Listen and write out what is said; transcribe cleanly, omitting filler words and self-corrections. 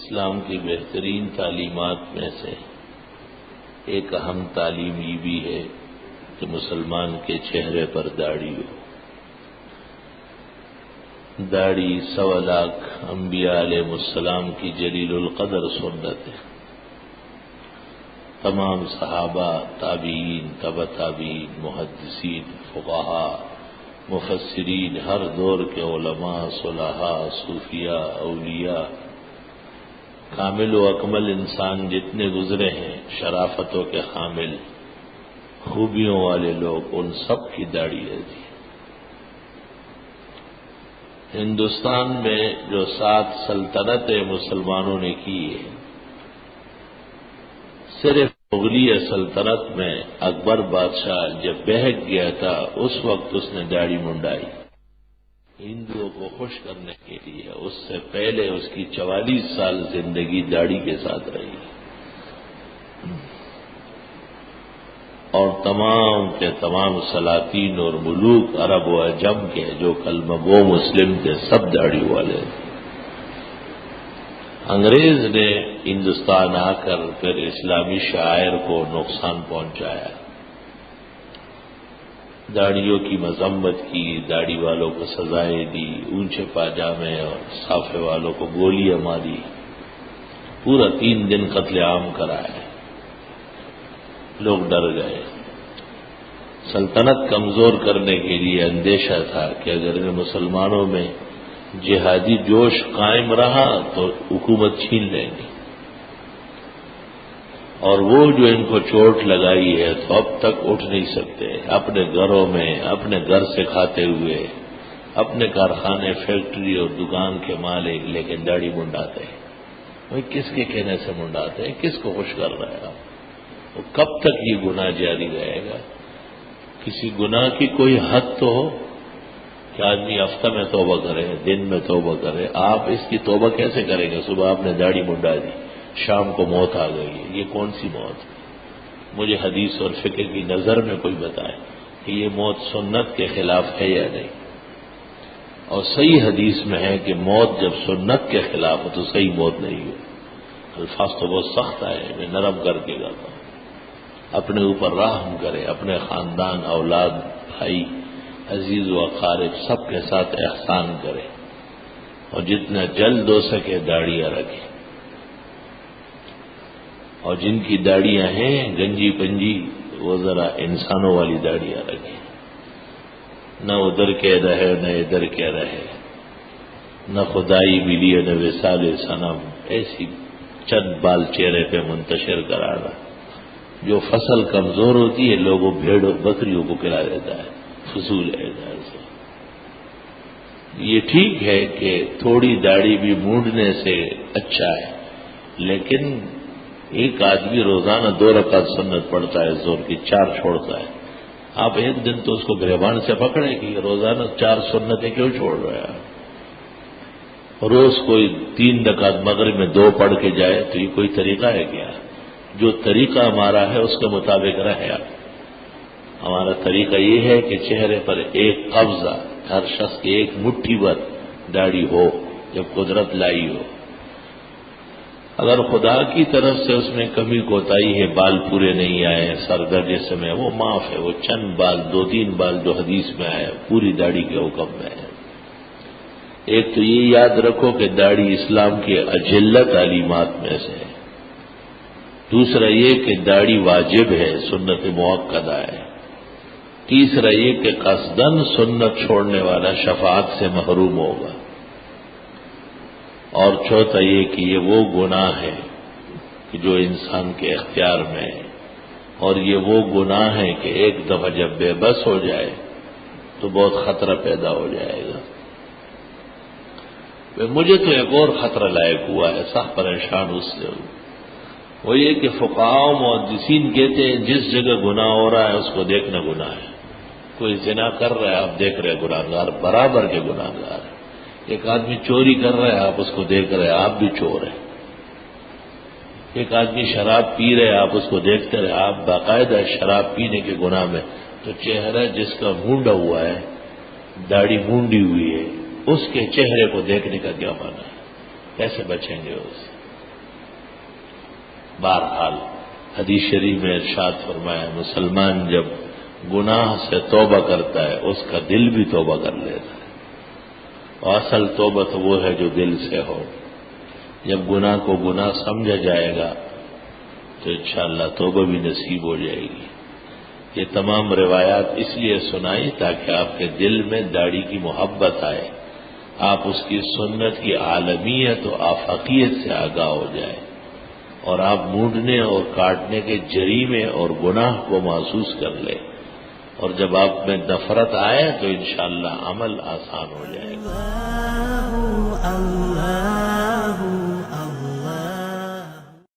اسلام کی بہترین تعلیمات میں سے ایک اہم تعلیم یہ بھی ہے کہ مسلمان کے چہرے پر داڑھی ہو. داڑھی 1.25 انبیاء علیہ السلام کی جلیل القدر سنت ہے. تمام صحابہ، تابعین، تبع تابعین، محدثین، فقہاء، مفسرین، ہر دور کے علماء، صلحاء، صوفیاء، اولیاء، کامل و اکمل انسان جتنے گزرے ہیں، شرافتوں کے حامل، خوبیوں والے لوگ، ان سب کی داڑھی رہتی ہے. ہندوستان میں جو 7 سلطنتیں مسلمانوں نے کی ہے، صرف مغلیہ سلطنت میں اکبر بادشاہ جب بہک گیا تھا اس وقت اس نے داڑھی منڈائی ہندوؤں کو خوش کرنے کے لیے. اس سے پہلے اس کی 44 سال زندگی داڑھی کے ساتھ رہی. اور تمام کے تمام سلاطین اور ملوک عرب و عجم کے جو کلمہ گو مسلم تھے سب داڑھی والے. انگریز نے ہندوستان آ کر پھر اسلامی شاعر کو نقصان پہنچایا، داڑھیوں کی مذمت کی، داڑھی والوں کو سزائیں دی، اونچے پاجامے اور صافے والوں کو گولیاں ماری، پورا 3 دن قتل عام کرائے. لوگ ڈر گئے. سلطنت کمزور کرنے کے لیے اندیشہ تھا کہ اگر مسلمانوں میں جہادی جوش قائم رہا تو حکومت چھین لیں گے، اور وہ جو ان کو چوٹ لگائی ہے تو اب تک اٹھ نہیں سکتے. اپنے گھروں میں اپنے گھر سے کھاتے ہوئے اپنے کارخانے، فیکٹری اور دکان کے مالک، لیکن داڑھی منڈاتے ہیں. وہ کس کے کہنے سے منڈاتے ہیں؟ کس کو خوش کر رہے ہیں؟ وہ کب تک یہ گناہ جاری رہے گا؟ کسی گناہ کی کوئی حد تو ہو کہ آدمی ہفتہ میں توبہ کرے، دن میں توبہ کرے. آپ اس کی توبہ کیسے کریں گے؟ صبح آپ نے داڑھی منڈا دی، شام کو موت آ گئی. یہ کون سی موت؟ مجھے حدیث اور فقہ کی نظر میں کوئی بتائے کہ یہ موت سنت کے خلاف ہے یا نہیں. اور صحیح حدیث میں ہے کہ موت جب سنت کے خلاف ہو تو صحیح موت نہیں ہو. الفاظ تو بہت سخت آئے، میں نرم کر کے کہتا ہوں. اپنے اوپر رحم کرے، اپنے خاندان، اولاد، بھائی، عزیز و اقارب سب کے ساتھ احسان کرے، اور جتنا جلد ہو سکے داڑیاں رکھے. اور جن کی داڑیاں ہیں گنجی پنجی، وہ ذرا انسانوں والی داڑیاں رکھے. نہ ادھر کہہ رہے نہ ادھر کہہ رہے، نہ خدائی ملی نہ وصال صنم، ایسی چند بال چہرے پہ منتشر کرانا. جو فصل کمزور ہوتی ہے لوگوں بھیڑوں بکریوں کو کھلا دیتا ہے، فضول ہے. یہ ٹھیک ہے کہ تھوڑی داڑھی بھی مونڈنے سے اچھا ہے، لیکن ایک آدمی روزانہ 2 رکعت سنت پڑھتا ہے، زور کی 4 چھوڑتا ہے. آپ ایک دن تو اس کو گریبان سے پکڑے کہ روزانہ 4 سنتیں کیوں چھوڑ رہے ہیں؟ روز کوئی 3 رکعت مغرب میں 2 پڑھ کے جائے تو یہ کوئی طریقہ ہے کیا؟ جو طریقہ ہمارا ہے اس کے مطابق رہے. ہمارا طریقہ یہ ہے کہ چہرے پر ایک قبضہ، ہر شخص کی ایک مٹھی بھر داڑھی ہو جب قدرت لائی ہو. اگر خدا کی طرف سے اس میں کمی کوتاہی ہے، بال پورے نہیں آئے، سر درد جسم ہے، وہ معاف ہے. وہ چند بال، 2-3 بال جو حدیث میں آئے، پوری داڑھی کے حکم میں ہے. ایک تو یہ یاد رکھو کہ داڑھی اسلام کی اجلہ تعلیمات میں سے ہے. دوسرا یہ کہ داڑھی واجب ہے، سنت مؤکدہ ہے. تیسرا یہ کہ قصدن سنت چھوڑنے والا شفاعت سے محروم ہوگا. اور چوتھا یہ کہ یہ وہ گناہ ہے کہ جو انسان کے اختیار میں ہے، اور یہ وہ گناہ ہے کہ ایک دفعہ جب بے بس ہو جائے تو بہت خطرہ پیدا ہو جائے گا. مجھے تو ایک اور خطرہ لاحق ہوا ہے، سخت پریشان اس سے. وہ یہ کہ فقہاء و محدثین کہتے ہیں جس جگہ گناہ ہو رہا ہے اس کو دیکھنا گناہ ہے. کوئی زنا کر رہا ہے، آپ دیکھ رہے گناہگار، برابر کے گناہگار. ایک آدمی چوری کر رہا ہے، آپ اس کو دیکھ رہے، آپ بھی چور ہیں. ایک آدمی شراب پی رہے، آپ اس کو دیکھتے رہے، آپ باقاعدہ شراب پینے کے گناہ میں. تو چہرہ جس کا مونڈا ہوا ہے، داڑھی مونڈی ہوئی ہے، اس کے چہرے کو دیکھنے کا کیا معنی ہے؟ کیسے بچیں گے اس سے؟ بہرحال حدیث شریف میں ارشاد فرمایا مسلمان جب گناہ سے توبہ کرتا ہے اس کا دل بھی توبہ کر لیتا ہے، اور اصل توبہ تو وہ ہے جو دل سے ہو۔ جب گناہ کو گناہ سمجھا جائے گا تو انشاءاللہ توبہ بھی نصیب ہو جائے گی۔ یہ تمام روایات اس لیے سنائی تاکہ آپ کے دل میں داڑھی کی محبت آئے، آپ اس کی سنت کی عالمیت و آفاقیت سے آگاہ ہو جائے، اور آپ مونڈنے اور کاٹنے کے جریمے اور گناہ کو محسوس کر لیں، اور جب آپ میں نفرت آئے تو انشاءاللہ عمل آسان ہو جائے گا۔